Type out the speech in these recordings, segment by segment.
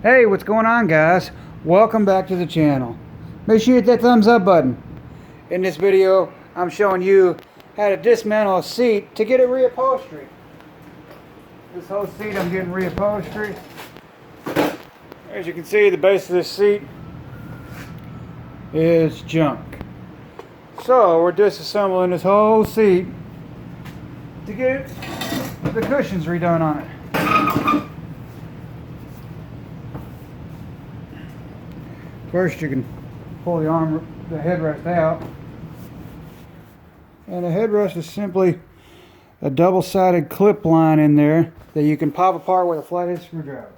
Hey, what's going on, guys? Welcome back to the channel. Make sure you hit that thumbs up button. In this video, I'm showing you how to dismantle a seat to get it reupholstery. This whole seat I'm getting reupholstery. As you can see, the base of this seat is junk. So we're disassembling this whole seat to get the cushions redone on it. First, you can pull the headrest out. And the headrest is simply a double-sided clip line in there that you can pop apart with a flathead screwdriver.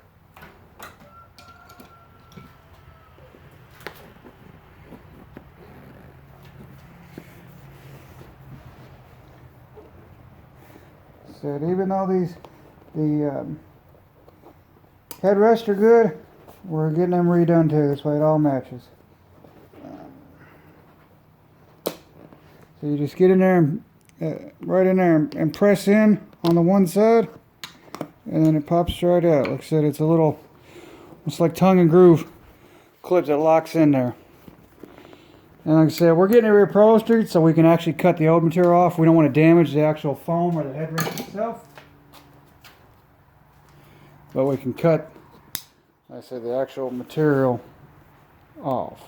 So even though the headrests are good, we're getting them redone too. This way it all matches. So you just get in there and right in there and press in on the one side, and then it pops right out. Like I said, it's a little, it's like tongue and groove clips that locks in there. And like I said, we're getting it reupholstered so we can actually cut the old material off. We don't want to damage the actual foam or the headrest itself. But we can cut, like I said, the actual material off.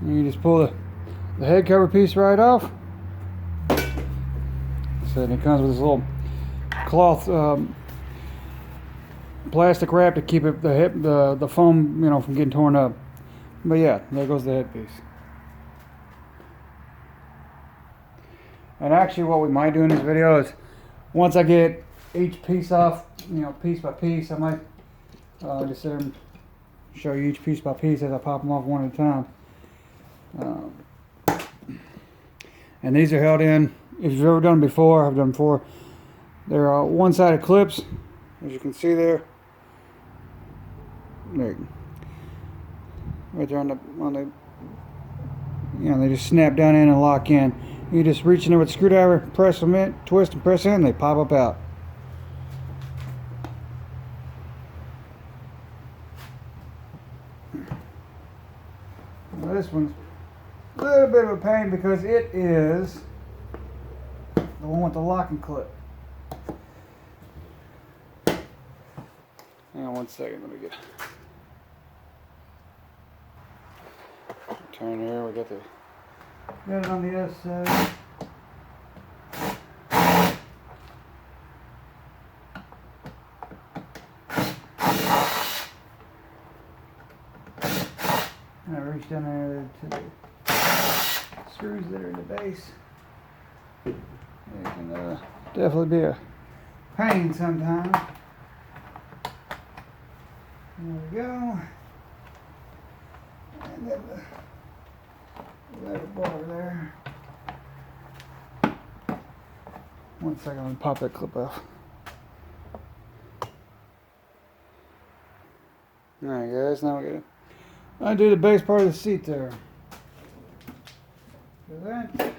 And you just pull the head cover piece right off. So it comes with this little cloth plastic wrap to keep it the foam, you know, from getting torn up. But yeah, there goes the head piece. And actually, what we might do in this video is, once I get each piece off, you know, piece by piece, I might just sit there and show you each piece by piece as I pop them off one at a time. And these are held in, if you've ever done them before, I've done before, they're one-sided clips, as you can see there. There, right there on the, you know, they just snap down in and lock in. You just reach in there with a screwdriver, press them in, twist and press in, and they pop up out. Now this one's a little bit of a pain because it is the one with the locking clip. Hang on one second, let me get turn here. We got it on the other side. And I reach down there to the screws that are in the base. It can definitely be a pain sometimes. There we go. And then the lever bar there. One second, let me pop that clip off. Alright guys, now we gotta undo the base part of the seat there. Do that.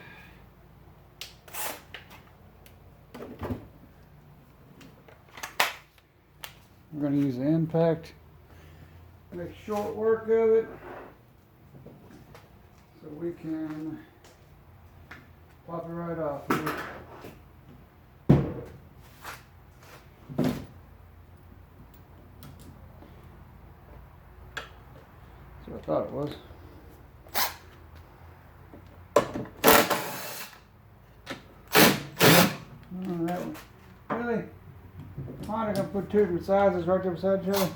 We're going to use the impact, make short work of it, so we can pop it right off here. That's what I thought it was. Oh, that one. Really? I'm gonna put two different sizes right there beside each other.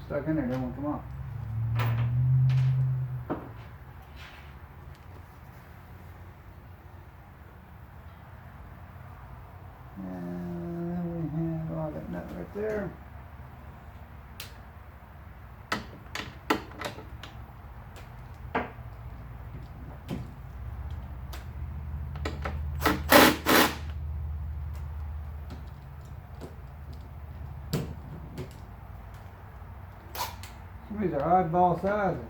Stuck in there, don't want to come off. there. These are oddball sizes.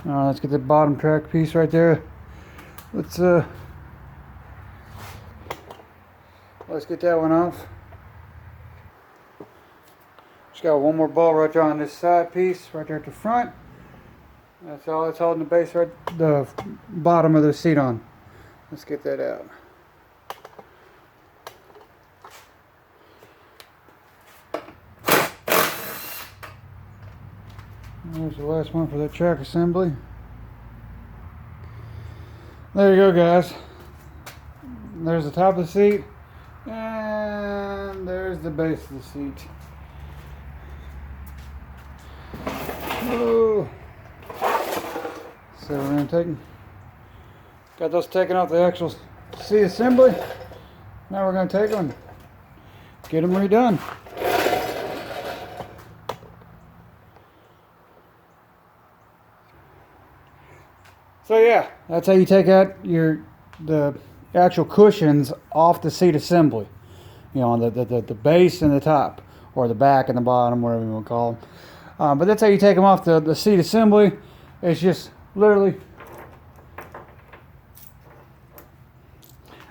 Alright, let's get the bottom track piece right there. Let's get that one off. Just got one more bolt right there on this side piece, right there at the front. That's all it's holding the base, right, the bottom of the seat on. Let's get that out. There's the last one for that track assembly. There you go, guys. There's the top of the seat, and there's the base of the seat. Oh. So we're gonna got those taken off the actual seat assembly. Now we're gonna take them, get them redone. So yeah, that's how you take out the actual cushions off the seat assembly. You know, the base and the top, or the back and the bottom, whatever you want to call them. But that's how you take them off the seat assembly. It's just literally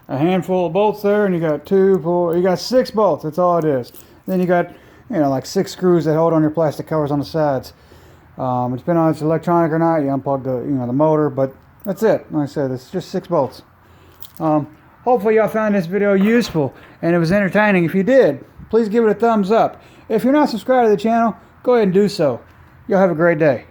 a handful of bolts there, and you got 2, 4, you got 6 bolts. That's all it is. Then you got, you know, like 6 screws that hold on your plastic covers on the sides. Depending on if it's electronic or not, you unplug the the motor, but that's it. Like I said, it's just 6 bolts. Hopefully y'all found this video useful and it was entertaining. If you did, please give it a thumbs up. If you're not subscribed to the channel, go ahead and do so. Y'all have a great day.